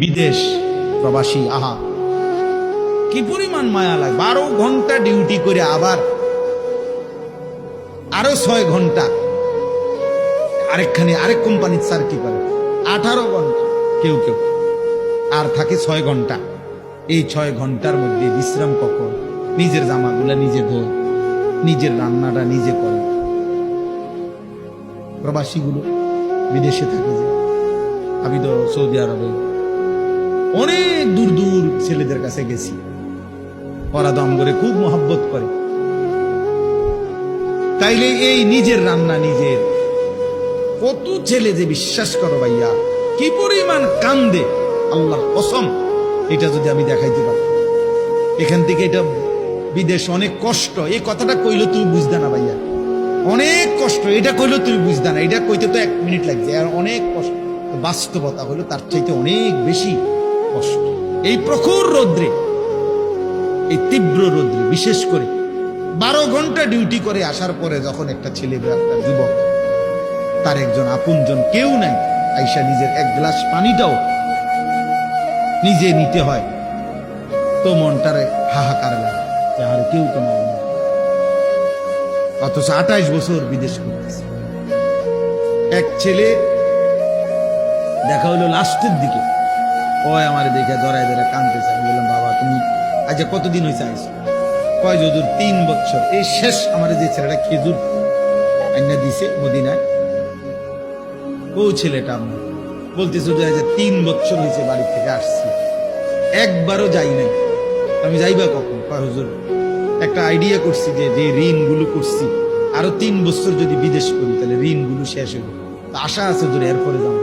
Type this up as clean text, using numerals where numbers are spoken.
বিদেশ প্রবাসী, আহা কি পরিমাণ মায়া লাগে। 12 ঘন্টা ডিউটি করে আবার আরো 6 ঘন্টা আরেক কোম্পানির চাকরি করে, 18 ঘন্টা কেউ কেউ, আর থাকে 6 ঘন্টা। এই 6 ঘন্টার মধ্যে বিশ্রাম কখন? নিজের জামাগুলা নিজে ধোয়, নিজের রান্নাটা নিজে করে। প্রবাসীগুলো বিদেশে থাকে, যে আমি তো সৌদি আরবে অনেক দূর দূর ছেলেদের কাছে গেছি, ওরা দম করে খুব মহব্বত করে। তাইলে এই নিজের রান্না নিজের, কত ছেলে যে বিশ্বাস করো ভাইয়া কি পরিমাণ কান্দে, আল্লাহর কসম, এটা যদি আমি দেখাইতে পারি। এখান থেকে এটা বিদেশ অনেক কষ্ট, এই কথাটা কইলে তুমি বুঝতে না ভাইয়া, অনেক কষ্ট। এটা কইলে তুমি বুঝতে না, এটা কইতে তো 1 মিনিট লাগছে, আর অনেক কষ্ট। বাস্তবতা হলো তার চাইতে অনেক বেশি কষ্ট। এই প্রখর রৌদ্রে, এই তীব্র রৌদ্রে, বিশেষ করে 12 ঘন্টা ডিউটি করে আসার পরে যখন একটা ছেলে, একটা যুবক, তার একজন আপনজন কেউ নাই, আইসা নিজের 1 গ্লাস পানিটাও নিজে নিতে হয়, তো মনটারে হাহাকার লাগে, আর কেউ তো নাই। অথচ 28 বছর বিদেশ করতেছে। এক ছেলে দেখা হলো লাস্টের দিকে, ওই আমার দেখে জড়ায় ধরে কাঁদতেছে। আমি বললাম, বাবা তুমি আজ কতদিন হয়েছে আইস? কয় হুজুর 3 বছর। এই শেষ আমার যে ছেলেটা খেজুর আইনা দিছে মদিনায়, ও ছেলেটা আমার বলতেছে যে 3 বছর হয়েছে বাড়ি থেকে আসছি, একবারও যাই নাই। আমি যাইবা কখন? কয় হুজুর একটা আইডিয়া করছি, যে ঋণগুলো করছি আরো 3 বছর যদি বিদেশ করি তাহলে ঋণগুলো শেষ হইব, আশা আছে হুজুর এরপরে যাবো।